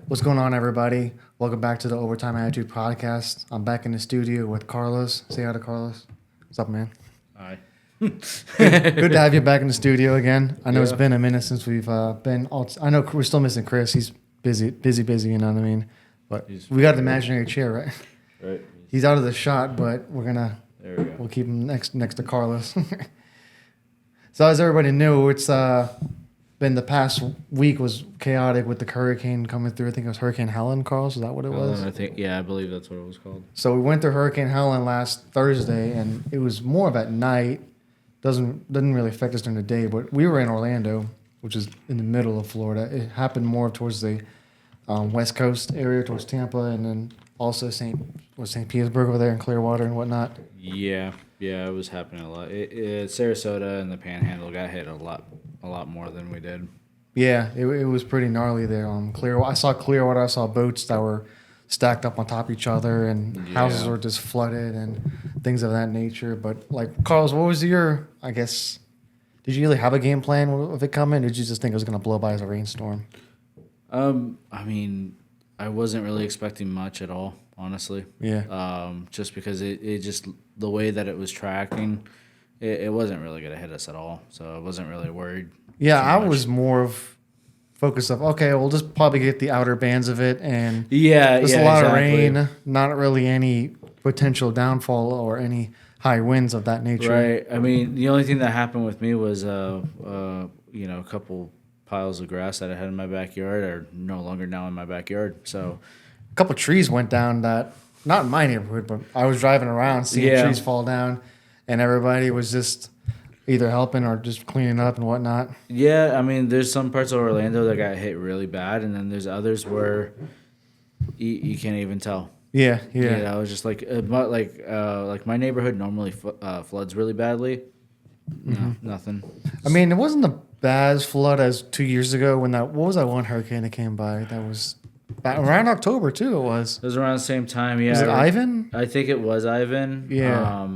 What's going on, everybody? Welcome back to the Overtime Attitude Podcast. I'm back in the studio with Carlos. Say hi to Carlos. What's up, man? Hi. Good to have you back in the studio again. I know it's Yeah. been a minute since we've been. I know we're still missing Chris. He's busy. You know what I mean? But we got the imaginary chair, right? Right. He's out of the shot, but There we go. we'll keep him next to Carlos. So as everybody knew, it's been the past week was chaotic with the hurricane coming through. I think it was Hurricane Helen, Carlos. Is that what it was? I believe that's what it was called. So we went through Hurricane Helene last Thursday, and it was more of at night. Didn't really affect us during the day, but we were in Orlando, which is in the middle of Florida. It happened more towards the West Coast area, towards Tampa, and then also St. Petersburg over there in Clearwater and whatnot. Yeah, it was happening a lot. Sarasota and the Panhandle got hit a lot more than we did. Yeah, it was pretty gnarly there. I saw Clearwater. I saw boats that were stacked up on top of each other, and houses were just flooded and things of that nature. But like, Carlos, what was your? I guess, did you really have a game plan of it coming? Or did you just think it was going to blow by as a rainstorm? I mean, I wasn't really expecting much at all, honestly. Yeah. Just because it just the way that it was tracking, it wasn't really going to hit us at all. So I wasn't really worried. Yeah, I much. was more of focused of okay, we'll just probably get the outer bands of it, and Yeah, just yeah, a lot exactly. of rain, not really any potential downfall or any high winds of that nature. Right. I mean, the only thing that happened with me was, a couple piles of grass that I had in my backyard are no longer now in my backyard. So, A couple trees went down that not in my neighborhood, but I was driving around seeing Yeah. trees fall down, and everybody was just either helping or just cleaning up and whatnot. yeah, I mean, there's some parts of Orlando that got hit really bad, and then there's others where you can't even tell. Yeah. You know, it's just like my neighborhood normally floods really badly. No, nothing. I mean, it wasn't a bad flood as 2 years ago when what was that one hurricane that came by? That was around October too. It was. It was around the same time. Yeah, Was it Ivan? I think it was Ivan. Yeah.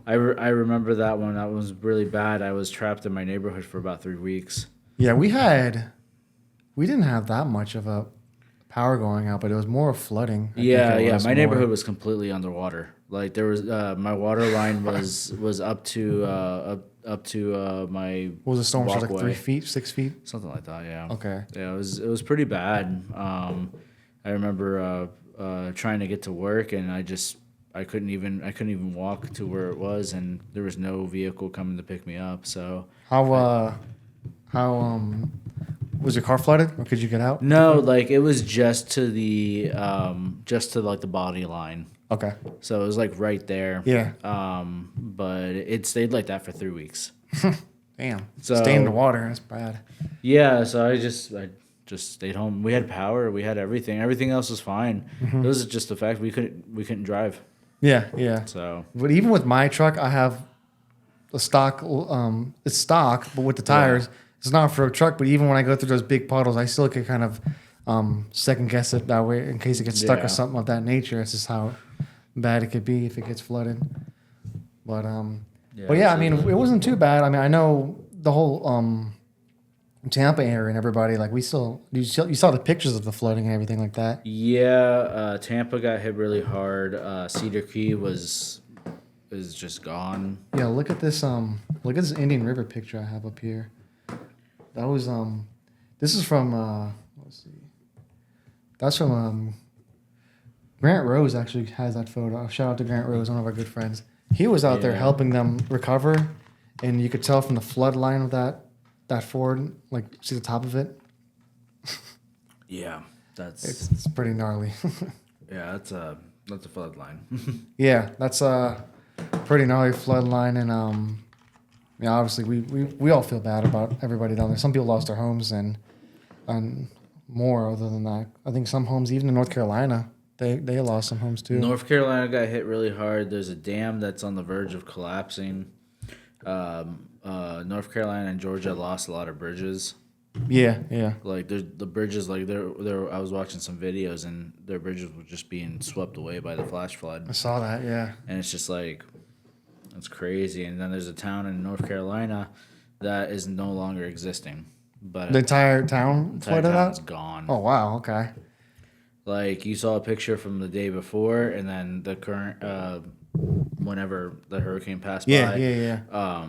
I remember that one. That was really bad. I was trapped in my neighborhood for about 3 weeks. Yeah, we didn't have that much of a power going out, but it was more of flooding. I think it was My more. neighborhood was completely underwater. Like there was my water line was up to my What was the storm? Was it like walkway. 3 feet, 6 feet? Something like that. Yeah. Okay. Yeah, it was pretty bad. I remember trying to get to work, and I couldn't even walk to where it was, and there was no vehicle coming to pick me up. So How was your car flooded, or could you get out? no, like it was just to like the body line. Okay. So it was like right there. Yeah. But it stayed like that for 3 weeks. Damn. So- Stay in the water. That's bad. Yeah, so I just stayed home. We had power, we had everything. Everything else was fine. It was just the fact we couldn't drive. Yeah. So But even with my truck, I have a stock. It's stock, but with the tires, it's not for a truck. But even when I go through those big puddles, I still can kind of second guess it that way in case it gets stuck Yeah. or something of that nature. It's just how bad it could be if it gets flooded. But I mean, it wasn't too bad. I mean, I know the whole Tampa area and everybody. Like you saw the pictures of the flooding and everything like that. yeah, Tampa got hit really hard. Cedar Key is just gone. Yeah, look at this Indian River picture I have up here. That was this is from let's see. That's from Grant Rose actually has that photo. Shout out to Grant Rose, one of our good friends. He was out there Yeah. helping them recover, and you could tell from the flood line of that Ford, like see the top of it. Yeah, It's pretty gnarly. that's a flood line. Yeah, that's a pretty gnarly flood line, and obviously we all feel bad about everybody down there. Some people lost their homes and more other than that. I think some homes, even in North Carolina, they lost some homes too. North Carolina got hit really hard. There's a dam that's on the verge of collapsing. North Carolina and Georgia lost a lot of bridges. Yeah. Like the bridges, like I was watching some videos, and their bridges were just being swept away by the flash I flood, saw that. Yeah. and it's just like it's crazy. And then there's a town in North Carolina that is no longer existing. but The entire town entire flooded town's out? gone. Oh, wow. Okay. Like you saw a picture from the day before, and then the current whenever the hurricane passed Yeah, by. yeah, yeah.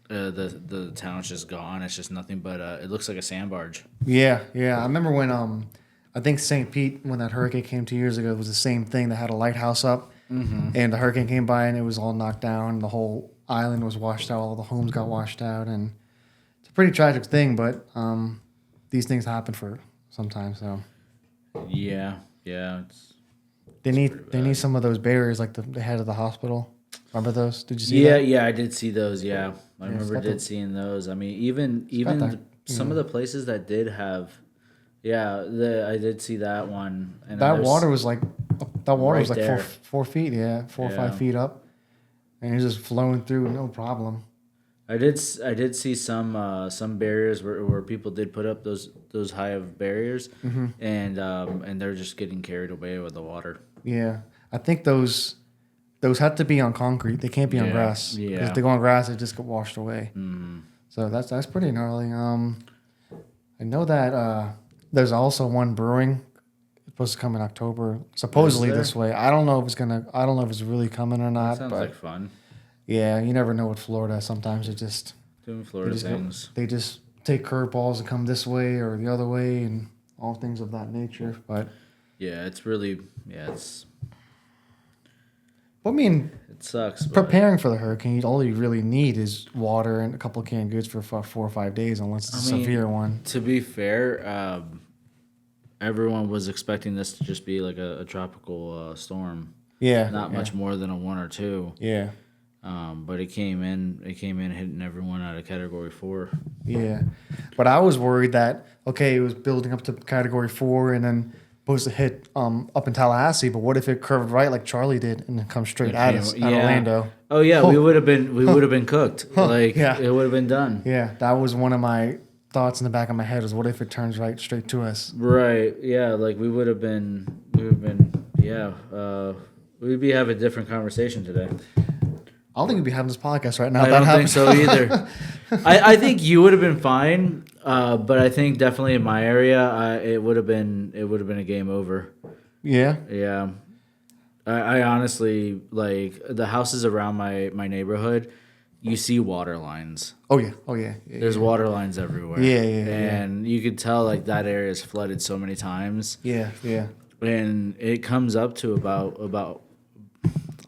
The town's just gone. It's just nothing but it looks like a sand barge. Yeah, yeah. I remember when I think St. Pete, when that hurricane came 2 years ago, it was the same thing. They had a lighthouse up, and the hurricane came by, and it was all knocked down. The whole island was washed out. All the homes got washed out, and it's a pretty tragic thing. But these things happen for sometimes. So Yeah, it's they pretty need bad. some of those barriers, like the head of the hospital. Remember those? Did you see Yeah, that? yeah, I did see those. Yeah, I it's remember got did the- seeing those. I mean, got that, some of the places that did have, yeah, I did see that one. And then That there's- water was like Right four, there. 4 feet, yeah, 4 or 5 Yeah. feet up, and it's just flowing through, no problem. I did see some barriers where people did put up those high of barriers, and they're just getting carried away with the water. Yeah, I think those have to be on concrete. They can't be on Yeah, grass. yeah. Because if they go on grass, they just get washed away. So that's pretty gnarly. I know that there's also one brewing. It's supposed to come in October, supposedly there? this way. I don't know if it's gonna. I don't know if it's really coming or That not. sounds But like fun. yeah, you never know with Florida. Sometimes Doing they Florida just things. they just take curveballs and come this way or the other way and all things of that nature. But Yeah, it's really it's I mean, it sucks. But preparing for the hurricane, all you really need is water and a couple of canned goods for 4 or 5 days, unless it's a I mean, severe one. to be fair, everyone was expecting this to just be like a tropical storm, Yeah, not yeah, much more than a 1 or 2. Yeah, But it came in hitting everyone out of Category 4. yeah. But I was worried that it was building up to Category 4 and then supposed to hit up in Tallahassee. But what if it curved right like Charlie did and then come straight at us at Orlando? Oh yeah, we would have been cooked. Like Yeah. it would have been done. Yeah, that was one of my thoughts in the back of my head. Was what if it turns right straight to us? Right. Yeah. Like we would have been. Yeah. We'd be having a different conversation today. I don't think we'd be having this podcast right now. I if that don't think happened. so either. I think you would have been fine, but I think definitely in my area, it would have been a game over. Yeah. Yeah, I honestly like the houses around my neighborhood. You see water lines. Oh yeah. Oh yeah. Yeah. There's water lines everywhere. Yeah, yeah, and you could tell like that area is flooded so many times, Yeah. Yeah. and it comes up to about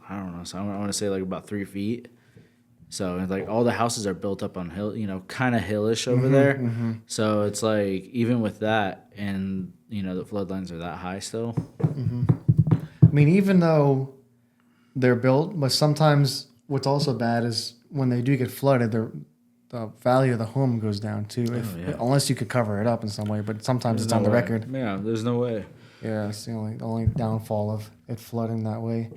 I don't know. So I want to say like about 3 feet. So it's like all the houses are built up on hill, kind of hillish over there. So it's like even with that, and the flood lines are that high still. I mean, even though they're built, but sometimes what's also bad is when they do get flooded, the value of the home goes down too. Unless you could cover it up in some way, but sometimes it's on the record. Yeah, there's no way. Yeah, it's the only downfall of it flooding that way.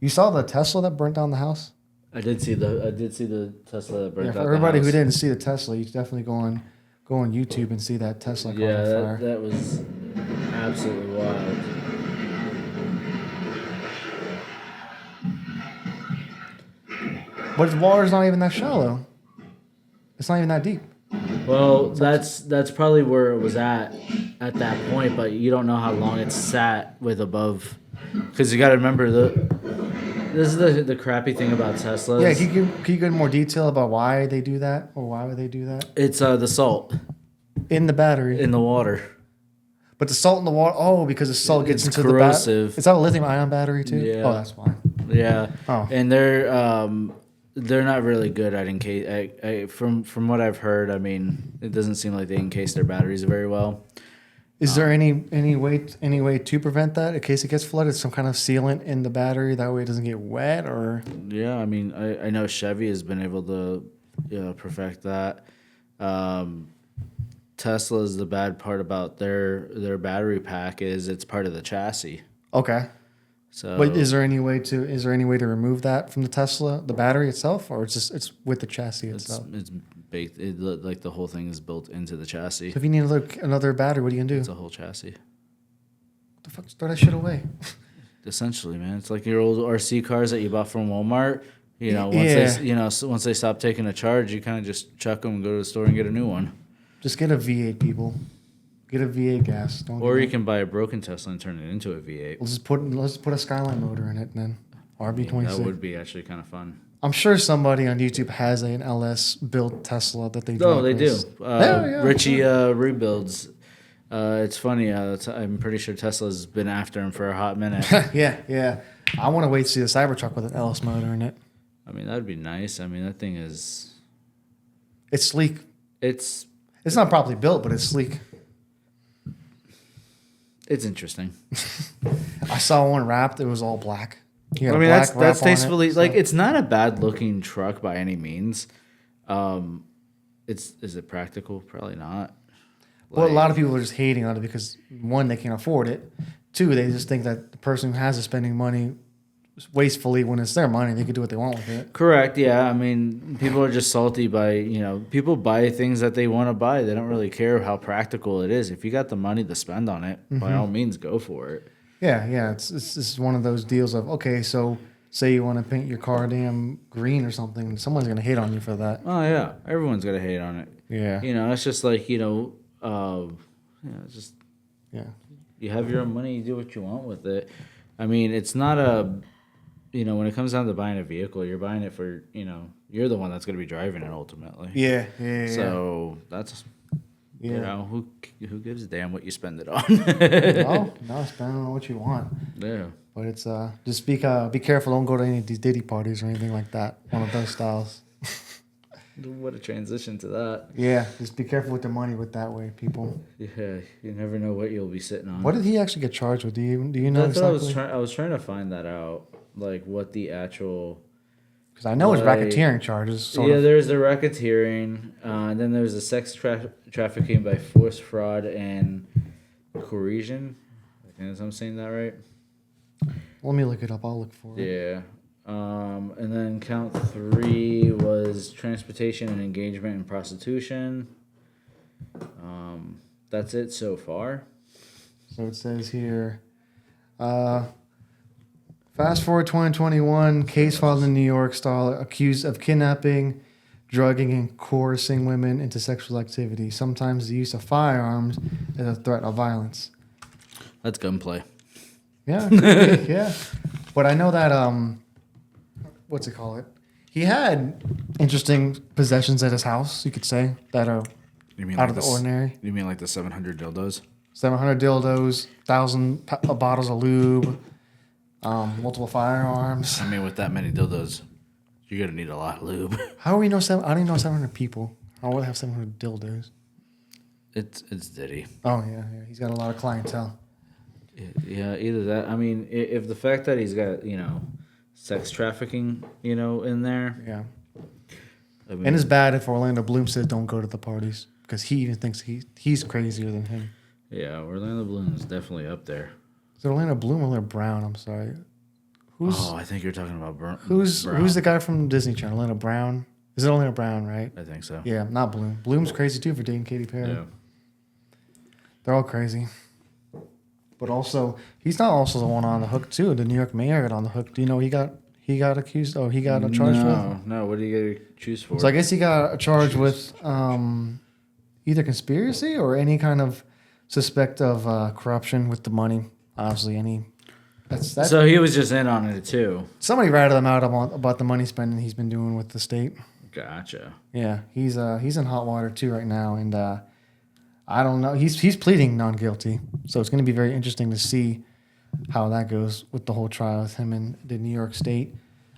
You saw the Tesla that burnt down the house? I did see the Tesla that burned Yeah, out for the everybody who house. didn't see the Tesla, you should definitely go on YouTube and see that Tesla caught Yeah, on fire. that was absolutely wild. But the water's not even that shallow. It's not even that deep. Well, that's probably where it was at that point, but you don't know how long it sat with above, because you got to remember this is the crappy thing about Teslas. Yeah, can you go into more detail about why they do that, or why would they do that? It's the salt In the battery. in the water. But the salt in the water, because the salt gets It's into corrosive. the battery. Is that a little ion battery too? Yeah. Oh, that's why. Yeah, Oh. and they're not really good at encase. From what I've heard, I mean, it doesn't seem like they encase their batteries very well. Is there any way to prevent that in case it gets flooded? Some kind of sealant in the battery that way it doesn't get wet, or Yeah, I mean, I know Chevy has been able to perfect that. Tesla's the bad part about their battery pack is it's part of the chassis. okay. So, But is there any way to remove that from the Tesla, the battery itself, or it's with the chassis itself? it's baked. Like the whole thing is built into the chassis. So if you need another battery, what are you gonna do? It's a whole chassis. What the fuck? Throw that shit away. Essentially, man, it's like your old RC cars that you bought from Walmart. Once Yeah. they once they stop taking a charge, you kind of just chuck them and go to the store and get a new one. Just get a V8, people. Get a V8 gas. Don't Or get you it. can buy a broken Tesla and turn it into a V8. Let's put a Skyline motor in it, and then RB26. That would be actually kind of fun. I'm sure somebody on YouTube has an LS built Tesla that they. No, they do. race. Yeah, Richie rebuilds. It's funny. I'm pretty sure Tesla's been after him for a hot minute. Yeah. I want to wait to see the Cybertruck with an LS motor in it. I mean, that'd be nice. I mean, that thing is. It's sleek. It's not properly built, but it's sleek. It's interesting. I saw one wrapped. It was all black. I mean, that's tastefully like it's not a bad looking truck by any means. Is it practical? Probably not. Well, a lot of people are just hating on it because one, they can't afford it. Two, they just think that the person who has it spending money wastefully when it's their money, they can do what they want with it. Correct. Yeah. I mean, people are just salty by people buy things that they want to buy. They don't really care how practical it is. If you got the money to spend on it, by all means, go for it. Yeah. It's one of those deals of, okay, so say you want to paint your car damn green or something, someone's gonna hate on you for that. Oh yeah, everyone's gonna hate on it. Yeah. It's just like just Yeah. you have your own money, you do what you want with it. I mean, it's not when it comes down to buying a vehicle, you're buying it for you're the one that's gonna be driving it ultimately. Yeah. So that's who gives a damn what you spend it on? Well, no, spend on what you want. Yeah. But it's just be careful. Don't go to any of these Diddy parties or anything like that. One of those styles. What a transition to that. Yeah, just be careful with the money with that way, people. Yeah, you never know what you'll be sitting on. What did he actually get charged with? Do you know That's exactly? what I was trying to find that out, like what the actual. Because I know it's racketeering charges. Sort of. There's the racketeering, and then there's the sex trafficking by force, fraud, and coercion. I think I'm saying that right. Let me look it up. I'll look for it. Yeah. And then count 3 was transportation and engagement in prostitution. That's it so far. So it says here, fast forward 2021, case filed in New York, style accused of kidnapping, drugging, and coercing women into sexual activity. Sometimes the use of firearms is a threat of violence. That's gunplay. Yeah, could be, yeah. But I know that what's it called? He had interesting possessions at his house, you could say, that are out of the ordinary. You mean like the 700 dildos? 700 dildos, 1,000 bottles of lube, multiple firearms. I mean, with that many dildos, you're gonna need a lot of lube. How do we know I don't even know 700 people. How would I have 700 dildos? It's Diddy. Oh yeah. He's got a lot of clientele. Yeah, either that. I mean, if the fact that he's got sex trafficking in there. Yeah. I mean, And it's bad if Orlando Bloom says don't go to the parties because he even thinks he's crazier than him. Yeah, Orlando Bloom is definitely up there. Is it Orlando Bloom or Orlando Brown? I'm sorry. I think you're talking about Brown. Who's the guy from Disney Channel? Orlando Brown? Is it Orlando Brown, right? I think so. Yeah, not Bloom. Bloom's crazy too for dating Katy Perry. Yeah. They're all crazy. But also, he's not also the one on the hook too. The New York mayor got on the hook. Do you know he got accused? Oh, he got charged with? No. What do you get accused for? So I guess he got charged with either conspiracy or any kind of suspect of corruption with the money. Obviously, that's so he was just in on it too. Somebody ratted him out about the money spending he's been doing with the state. Gotcha. Yeah, he's in hot water too right now, and I don't know. He's pleading non-guilty, so it's going to be very interesting to see how that goes with the whole trial with him and the New York State.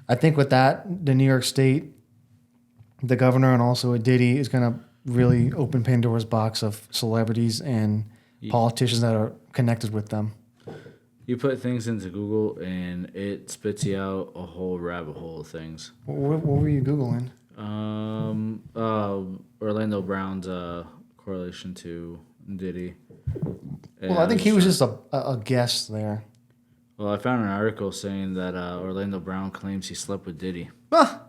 I think with that, the New York State, the governor, and also a Diddy is going to really open Pandora's box of celebrities and politicians that are connected with them. You put things into Google and it spits you out a whole rabbit hole of things. What were you Googling? Orlando Brown's correlation to Diddy. Well, I think he was just a guest there. Well, I found an article saying that Orlando Brown claims he slept with Diddy. Ah!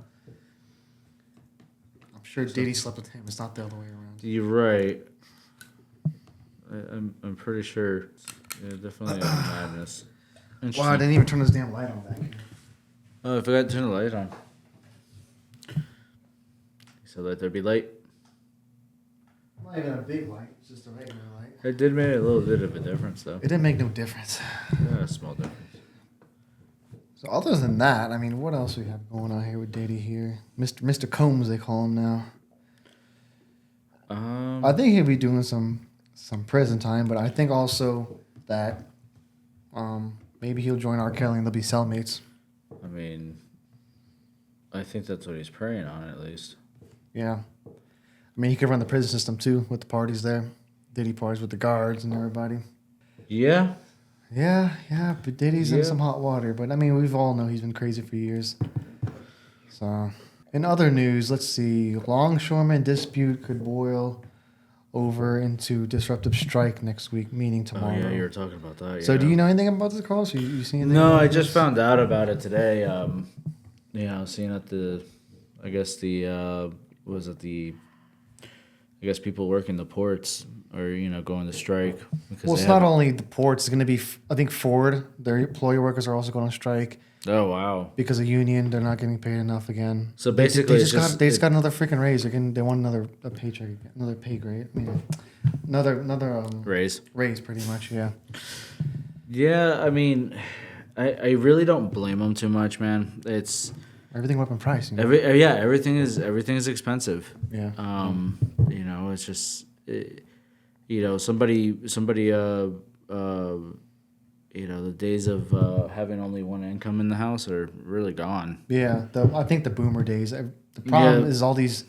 I'm sure Diddy slept with him. It's not the other way around. You're right. I'm pretty sure. Yeah, definitely madness. Wow, I didn't even turn this damn light on back here. Oh, I forgot to turn the light on. So let there be light. I'm not even a big light. It's just a regular light. It did make a little bit of a difference, though. It didn't make no difference. Yeah, a small difference. So other than that, I mean, what else we have going on here with Diddy here? Mr. Combs, they call him now. I think he'll be doing some prison time, but I think also that maybe he'll join R. Kelly and they'll be cellmates. I mean, I think that's what he's preying on, at least. Yeah. I mean, he could run the prison system, too, with the parties there. Diddy parties with the guards and everybody. Yeah. Yeah, but Diddy's in some hot water. But, I mean, we've all know he's been crazy for years. So, in other news, let's see. Longshoreman dispute could boil over into disruptive strike next week, meaning tomorrow. Oh, yeah, you were talking about that. So, do you know anything about this, Carlos? You seen anything? No, about I just this? found out about it today. Seeing at I guess people working the ports are, going to strike. Well, it's not only the ports. It's going to be, I think, Ford. Their employee workers are also going on strike. Oh, wow. Because of union, they're not getting paid enough again. So basically, they just got another freaking raise. They want another paycheck, another pay grade. I mean, another raise, pretty much. Yeah. Yeah, I mean, I really don't blame them too much, man. It's everything went up in price. Everything is expensive. Yeah. It's just somebody the days of having only one income in the house are really gone. Yeah, I think the boomer days. The problem is all these,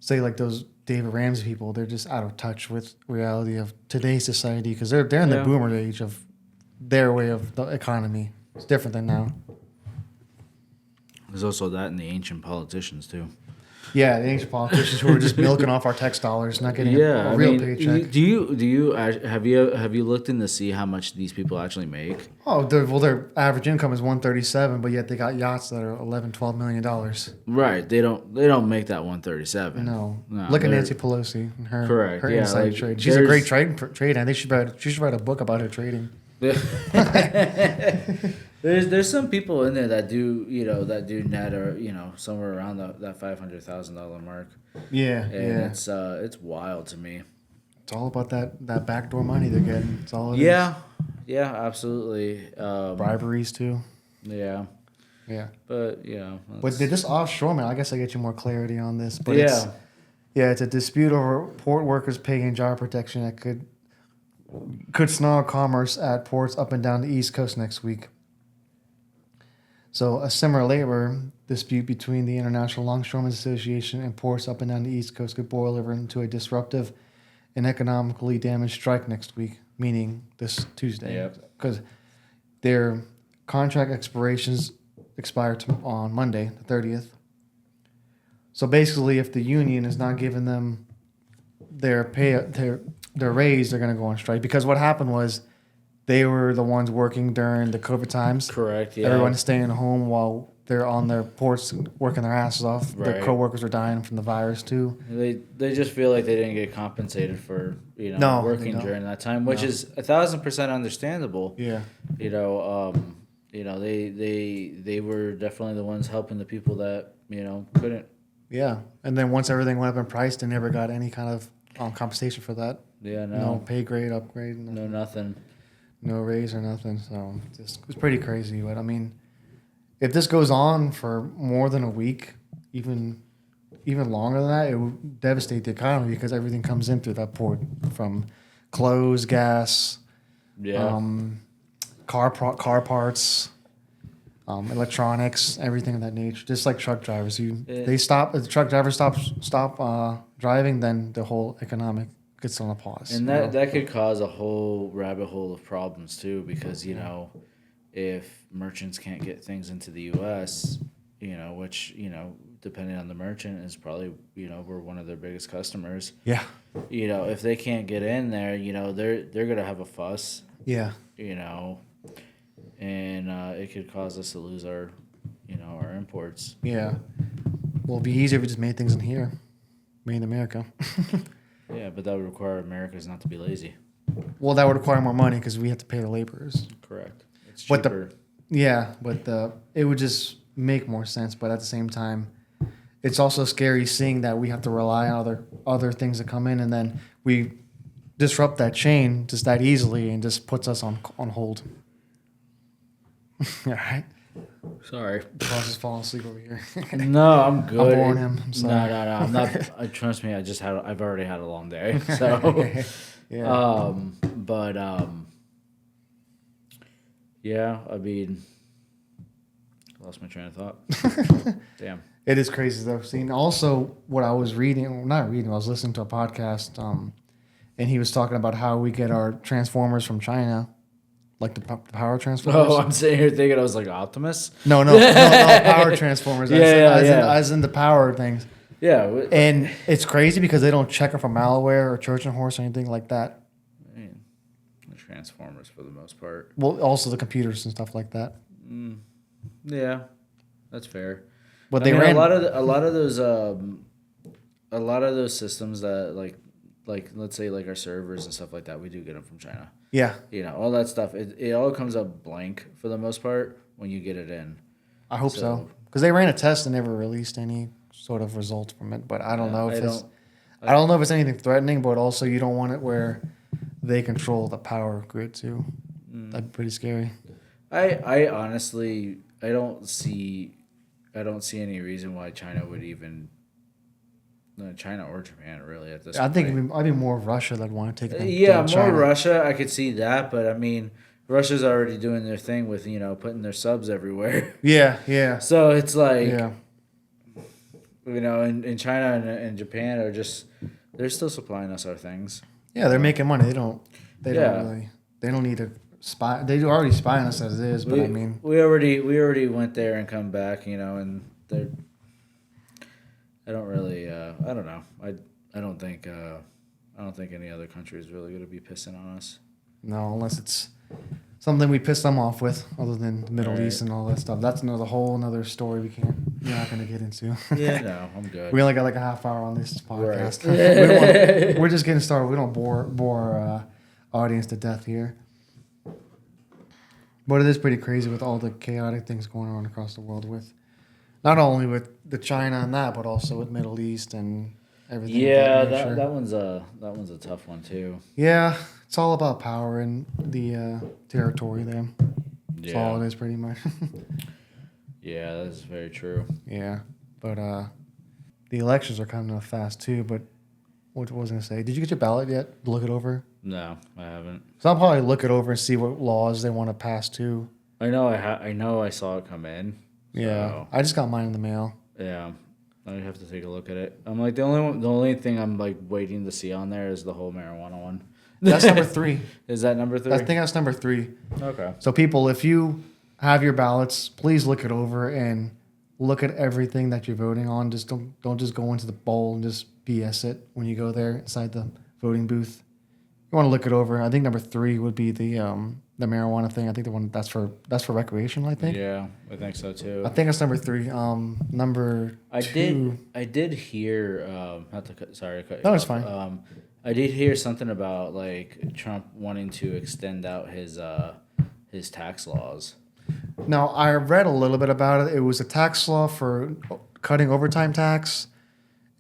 say like those David Ramsey people. They're just out of touch with reality of today's society because they're in the boomer age of their way of the economy. It's different than now. There's also that in the ancient politicians too. Yeah, the ancient politicians who were just milking off our tax dollars, not getting a real paycheck. Do you have you looked in to see how much these people actually make? Oh, their average income is $137, but yet they got yachts that are $11-12 million. Right, they don't make that 137. No, look at Nancy Pelosi and her inside trade. She's a great trader. I think she should write a book about her trading. There's some people in there that do net or somewhere around that $500,000 mark. Yeah, and it's wild to me. It's all about that backdoor money they're getting. It's all it is. Yeah, absolutely. Briberies too. Yeah. But But this offshore, man, I guess I get you more clarity on this. But it's a dispute over port workers pay and job protection that could snarl commerce at ports up and down the East Coast next week. So a similar labor dispute between the International Longshoremen's Association and ports up and down the East Coast could boil over into a disruptive and economically damaged strike next week, meaning this Tuesday. Because their contract expirations expire on Monday, the 30th. So basically, if the union is not giving them their raise, they're going to go on strike. Because what happened was they were the ones working during the COVID times. Correct, yeah. Everyone's staying home while they're on their ports working their asses off. Right. Their coworkers are dying from the virus too. They just feel like they didn't get compensated for working during that time, which is 1,000% understandable. Yeah. They were definitely the ones helping the people that couldn't. Yeah, and then once everything went up in price, they never got any kind of compensation for that. Yeah, no pay grade upgrade. Nothing. No raise or nothing. So it was pretty crazy. But I mean, if this goes on for more than a week, even longer than that, it will devastate the economy because everything comes in through that port from clothes, gas, car parts, electronics, everything of that nature. Just like truck drivers, if the truck driver stop driving, then the whole economic gets on a pause. And that could cause a whole rabbit hole of problems too, because if merchants can't get things into the U.S., which depending on the merchant is probably we're one of their biggest customers. Yeah. If they can't get in there, they're gonna have a fuss. Yeah. And it could cause us to lose our imports. Yeah. Well, it'd be easier if we just made things in here, made in America. Yeah, but that would require Americans not to be lazy. Well, that would require more money because we have to pay the laborers. Correct. It's cheaper. But it would just make more sense. But at the same time, it's also scary seeing that we have to rely on other things that come in, and then we disrupt that chain just that easily and just puts us on hold. All right. Sorry. Boss is falling asleep over here. No, I'm good. I'm boring him. I'm sorry. No. I'm not. Trust me. I've already had a long day. So, Yeah. Yeah. I mean, lost my train of thought. Damn. It is crazy though. Seeing also what I was reading, not reading, I was listening to a podcast, and he was talking about how we get our transformers from China, like the power transformers. Oh, I'm sitting here thinking I was like Optimus. No, power transformers. As in the power things. Yeah. And it's crazy because they don't check it for malware or Trojan horse or anything like that. I mean, the Transformers for the most part. Well, also the computers and stuff like that. Yeah, that's fair. But I mean, a lot of those systems that like let's say like our servers and stuff like that, we do get them from China. Yeah. You know, all that stuff. It all comes up blank for the most part when you get it in. I hope so. Because they ran a test and never released any sort of results from it. But I don't know if I don't know if it's anything threatening, but also you don't want it where they control the power grid too. That'd be pretty scary. I honestly I don't see any reason why China would even China or Japan really at this point. I think I'd be more of Russia that want to take it. Yeah, more Russia. I could see that, but I mean, Russia's already doing their thing with putting their subs everywhere. Yeah. So it's like, Yeah. in China and Japan they're still supplying us our things. Yeah, they're making money. They don't need to spy. They already spy on us as it is, but we already went there and come back, and they're. I don't really. I don't know. I don't think any other country is really going to be pissing on us. No, unless it's something we piss them off with, other than the Middle East and all that stuff. That's whole another story we're not going to get into. Yeah, no, I'm good. We only got like a half hour on this podcast. Right. We're just getting started. We don't bore our audience to death here. But it is pretty crazy with all the chaotic things going on across the world with, not only with the China and that, but also with Middle East and everything. Yeah, that one's a tough one too. Yeah, it's all about power and the territory there. That's all it is, pretty much. Yeah, that's very true. Yeah, but the elections are coming up fast too. But what was I going to say? Did you get your ballot yet? Look it over? No, I haven't. So I'll probably look it over and see what laws they want to pass too. I know I saw it come in. Yeah, so. I just got mine in the mail. Yeah, I have to take a look at it. I'm like the only thing I'm like waiting to see on there is the whole marijuana one. That's number 3. Is that number 3? I think that's number 3. Okay. So people, if you have your ballots, please look it over and look at everything that you're voting on. Just don't just go into the bowl and just BS it when you go there inside the voting booth. You want to look it over. I think number 3 would be the marijuana thing. I think the one that's for recreational. I think. Yeah, I think so too. I think it's number 3. Number 2. I did hear. Not to cut. Sorry to cut. No, it's fine. I did hear something about like Trump wanting to extend out his tax laws. Now, I read a little bit about it. It was a tax law for cutting overtime tax,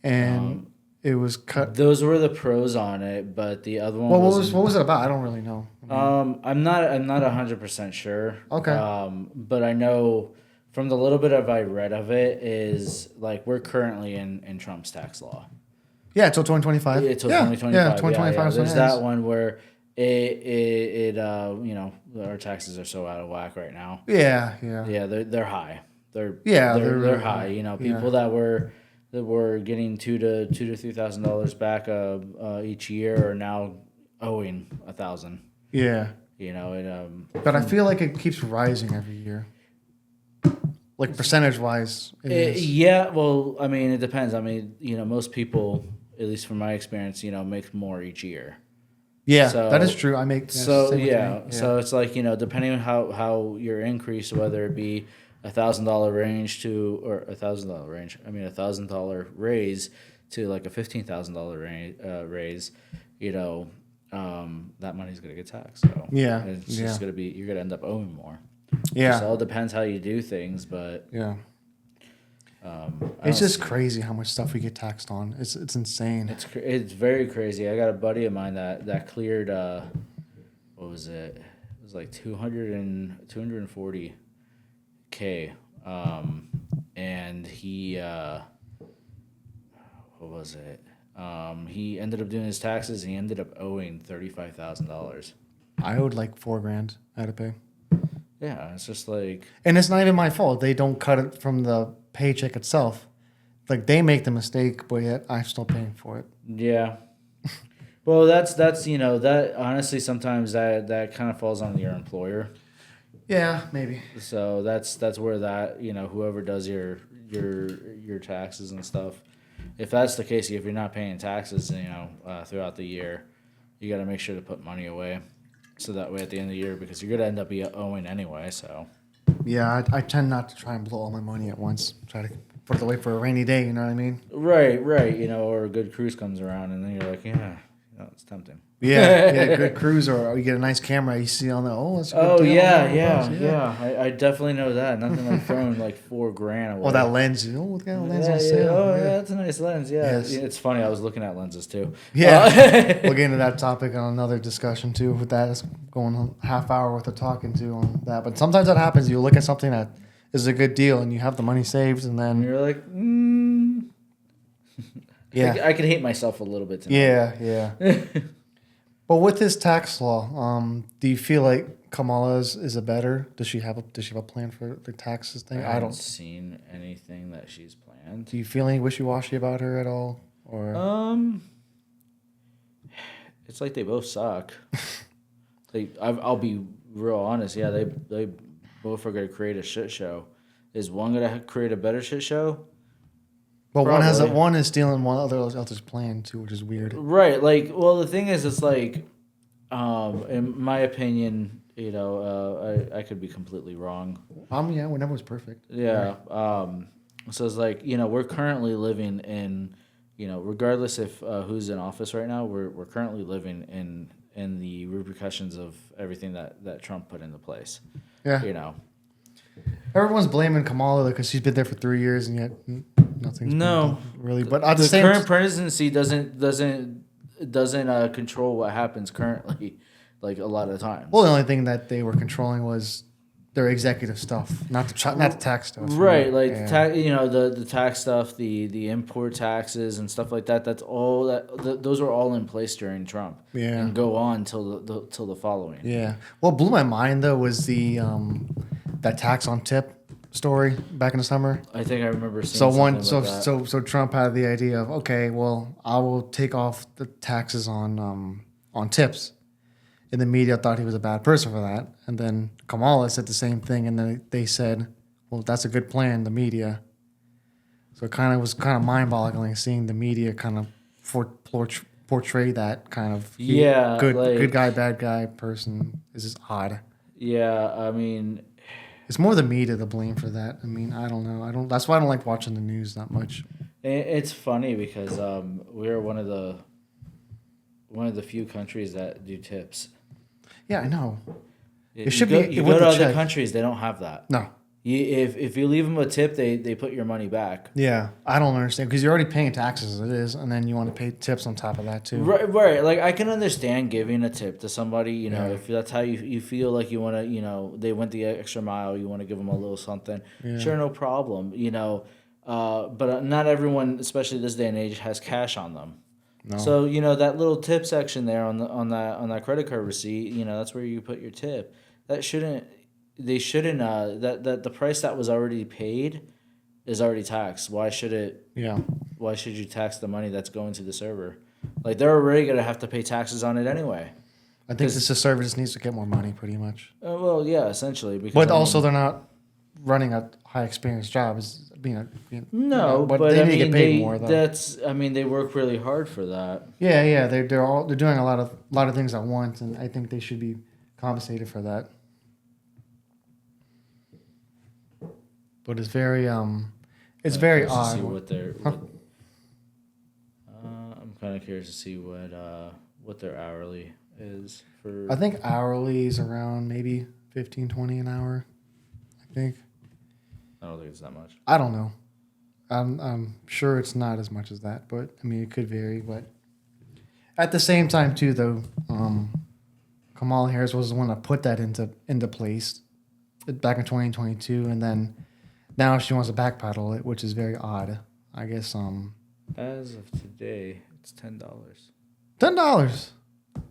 and it was cut. Those were the pros on it, but the other one. Well, what was it about? I don't really know. I'm not 100% sure. Okay. But I know from the little bit I read of it is like we're currently in Trump's tax law. Yeah, until 2025. Yeah, until 2025. Yeah, 2025. Yeah. There's that one where it our taxes are so out of whack right now. Yeah. Yeah, they're high. They're really high. People that were getting $2,000 to $3,000 back each year are now owing $1,000. Yeah. But I feel like it keeps rising every year. Like percentage wise. Yeah, well, I mean, it depends. I mean, most people, at least from my experience, make more each year. Yeah, so, that is true. I make so it's like depending on how your increase, whether it be $1,000 range or $1,000 raise to like a $15,000 raise, that money's gonna get taxed. So it's just gonna be you're gonna end up owing more. Yeah, so it all depends how you do things, but yeah. It's just crazy how much stuff we get taxed on. It's insane. It's very crazy. I got a buddy of mine that cleared what was it? It was like 240K. And he what was it? He ended up doing his taxes and he ended up owing $35,000. I owed like $4,000 I had to pay. Yeah, it's just like, And it's not even my fault. They don't cut it from the paycheck itself. Like they make the mistake, but yet I'm still paying for it. yeah. Well, that's that honestly sometimes that kind of falls on your employer. Yeah, maybe. So that's where that whoever does your taxes and stuff. If that's the case, if you're not paying taxes, throughout the year, you got to make sure to put money away, so that way at the end of the year, because you're gonna end up owing anyway. So. Yeah, I tend not to try and blow all my money at once. Try to put it away for a rainy day. You know what I mean? Right. Or a good cruise comes around, and then you're like, yeah, it's tempting. Yeah, good cruise, or you get a nice camera you see on the it's a good deal. Yeah. I definitely know that. Nothing like throwing like $4,000 away. Oh, that lens. Look at that lens on sale. Oh, yeah, that's a nice lens. Yeah, Yes. It's funny. I was looking at lenses too. Yeah, we'll get into that topic on another discussion too. With that, it's going a half hour worth of talking too on that. But sometimes that happens. You look at something that is a good deal, and you have the money saved, and then And you're like, yeah, I can hate myself a little bit tonight. yeah. But with this tax law, do you feel like Kamala's is a better? Does she have a plan for the taxes thing? I haven't seen anything that she's planned. Do you feel any wishy-washy about her at all, or? It's like they both suck. I'll be real honest. Yeah, they both are gonna create a shit show. Is one gonna create a better shit show? Well, Probably. one is stealing one other's plan too, which is weird. Right. Like, well, the thing is, it's like, in my opinion, I could be completely wrong. Yeah, whenever was perfect. Yeah. So it's like, we're currently living in, regardless if who's in office right now, we're currently living in the repercussions of everything that Trump put into place. Yeah. Everyone's blaming Kamala because she's been there for 3 years and yet nothing's been done really. But at the same current presidency doesn't control what happens currently, like a lot of times. Well, the only thing that they were controlling was their executive stuff, not the tax stuff. Right, like the tax stuff, the import taxes and stuff like that. That's all those are all in place during Trump. Yeah, and go on till the following. Yeah. What blew my mind though was the that tax on tip story back in the summer. I think I remember seeing so Trump had the idea of, okay, well, I will take off the taxes on tips. And the media thought he was a bad person for that. And then Kamala said the same thing, and then they said, well, that's a good plan, the media. So it was mind-boggling seeing the media kind of portray that kind of good guy, bad guy person. Is just odd. Yeah, I mean, it's more the media to blame for that. I mean, I don't know. That's why I don't like watching the news that much. It's funny because we're one of the few countries that do tips. Yeah, I know. You go to other countries, they don't have that. No. If you leave them a tip, they put your money back. Yeah, I don't understand because you're already paying taxes as it is, and then you want to pay tips on top of that too. Right. Like I can understand giving a tip to somebody, if that's how you feel like you want to, they went the extra mile, you want to give them a little something. Yeah. Sure, no problem. But not everyone, especially this day and age, has cash on them. No. So that little tip section there on that credit card receipt, that's where you put your tip. That shouldn't the price that was already paid is already taxed. Why should it? Yeah. Why should you tax the money that's going to the server? Like they're already gonna have to pay taxes on it anyway. I think the server just needs to get more money, pretty much. Well, yeah, essentially. Because, but also they're not running a high experience job. But they need to get paid more though. They work really hard for that. Yeah. They're doing a lot of things at once, and I think they should be compensated for that. But it's very very odd. See what I'm kind of curious to see what their hourly is for. I think hourly is around maybe $15-20 an hour. I think. I don't think it's that much. I don't know. I'm sure it's not as much as that, but I mean, it could vary. But at the same time, too, though, Kamala Harris was the one that put that into place back in 2022, and then now she wants to backpedal it, which is very odd. I guess As of today, it's $10. $10. Well,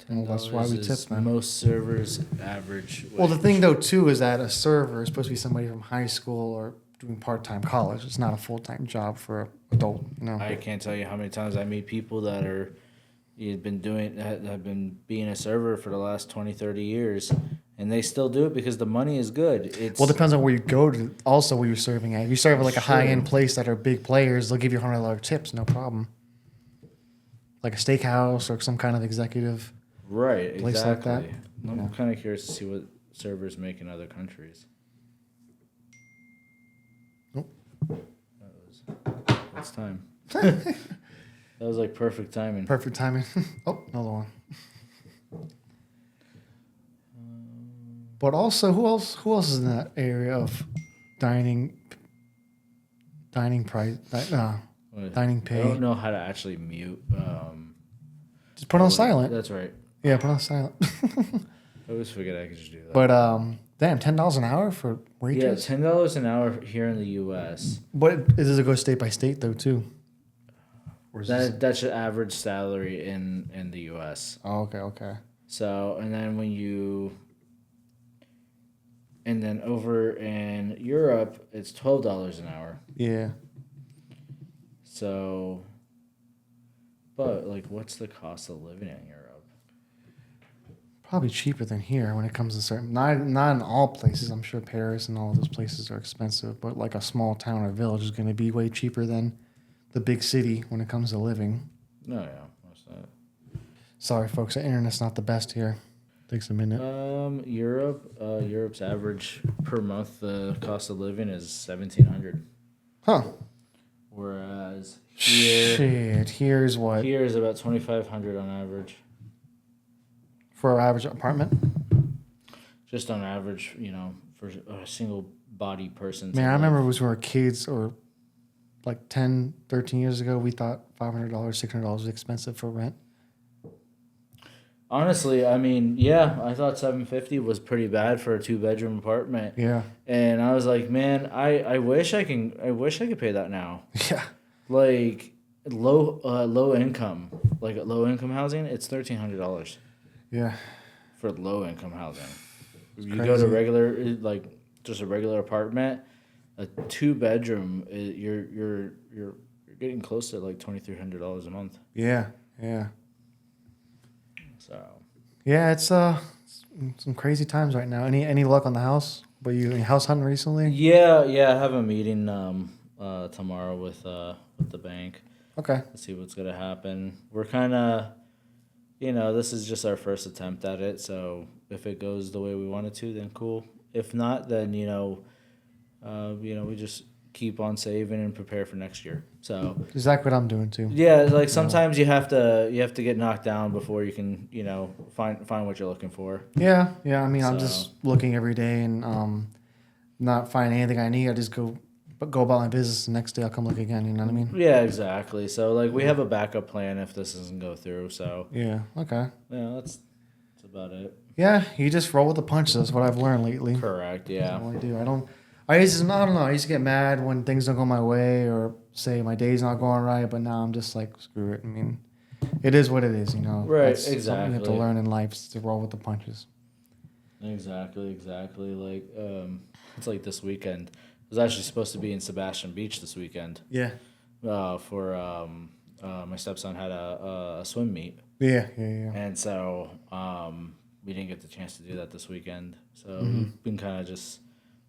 $10 that's why we is tip them. most servers average. Well, the wage. thing though too is that a server is supposed to be somebody from high school or doing part-time college. It's not a full-time job for an adult. I can't tell you how many times I meet people that have been being a server for the last 20, 30 years, and they still do it because the money is good. It's Well, it depends on where you go to. Also, where you're serving at. If you serve at like a Sure. high-end place that are big players, they'll give you $100 tips, no problem. Like a steakhouse or some kind of executive. right, place like that. exactly. I'm kind of curious to see what servers make in other countries. Nope. That's time. That was like perfect timing. Perfect timing. Oh, another one. But also, who else is in that area of dining price? Dining I pay. don't know how to actually mute. Just put on silent. That's right. Yeah, put on silent. I always forget I could just do that. But damn, $10 an hour for yeah, waitress. $10 an hour here in the U.S. But does it go state by state though too? Or is this- That's your average salary in the U.S. Oh, okay. So, and then over in Europe, it's $12 an hour. Yeah. So, but like, what's the cost of living in Europe? Probably cheaper than here when it comes to certain. Not in all places. I'm sure Paris and all of those places are expensive, but like a small town or village is going to be way cheaper than the big city when it comes to living. No, yeah, what's that? Sorry, folks. The internet's not the best here. Takes a minute. Europe's average per month, the cost of living is $1,700. Huh. Whereas Shit. Here's what here is about $2,500 on average. for our average apartment. Just on average, for a single body person. Man, I remember when we were kids or like 10, 13 years ago, we thought $500, $600 was expensive for rent. Honestly, I mean, yeah, I thought $750 was pretty bad for a 2-bedroom apartment. Yeah. And I was like, man, I wish I could pay that now. Yeah. Like low income housing, it's $1,300 Yeah. for low income housing. You go crazy. to regular, like just a regular apartment, a 2-bedroom, you're getting close to like $2,300 a month. Yeah. So Yeah, it's some crazy times right now. Any luck on the house? Were you house hunting recently? yeah, I have a meeting tomorrow with the bank Okay. to see what's gonna happen. We're kind of, this is just our first attempt at it. So if it goes the way we want it to, then cool. If not, then we just keep on saving and prepare for next year. So Exactly what I'm doing too. yeah, like sometimes you have to get knocked down before you can find what you're looking for. Yeah. I mean, I'm So- just looking every day and not finding anything I need. I just go about my business. The next day I'll come look again. You know what I mean? Yeah, exactly. So like we have a backup plan if this doesn't go through. So Yeah. Okay. yeah, that's about it. Yeah. You just roll with the punches. That's what I've learned lately. Correct. Yeah. That's all I do. I don't know. I used to get mad when things don't go my way or say my day's not going right, but now I'm just like, screw it. I mean, it is what it is, Right, That's something you have to exactly. learn in life is to roll with the punches. Exactly. Like it's like this weekend. I was actually supposed to be in Sebastian Beach this weekend. Yeah. For my stepson had a swim meet, Yeah. and so we didn't get the chance to do that this weekend. So we've been kind of just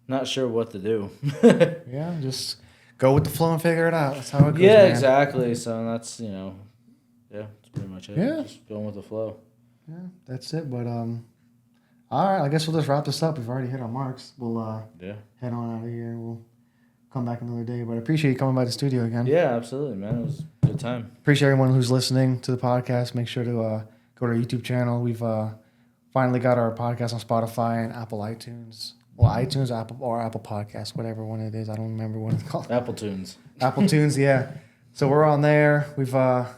not sure what to do. Yeah, just go with the flow and figure it out. That's how it goes, Yeah, man. exactly. So that's that's pretty much it. Yeah. Just going with the flow. Yeah, that's it. But all right, I guess we'll just wrap this up. We've already hit our marks. We'll Yeah. head on out of here. We'll come back another day. But I appreciate you coming by the studio again. Yeah, absolutely, man. It was a good time. Appreciate everyone who's listening to the podcast. Make sure to go to our YouTube channel. We've finally got our podcast on Spotify and Apple iTunes. Well, iTunes, Apple Podcasts, whatever one it is. I don't remember what it's called. Apple Tunes. Apple Tunes, yeah. So we're on there. We've got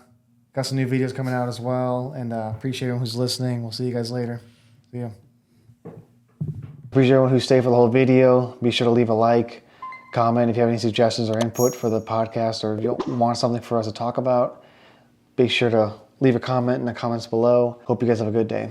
some new videos coming out as well, and appreciate everyone who's listening. We'll see you guys later. See ya. Appreciate everyone who stayed for the whole video. Be sure to leave a like, comment if you have any suggestions or input for the podcast, or if you want something for us to talk about. Be sure to leave a comment in the comments below. Hope you guys have a good day.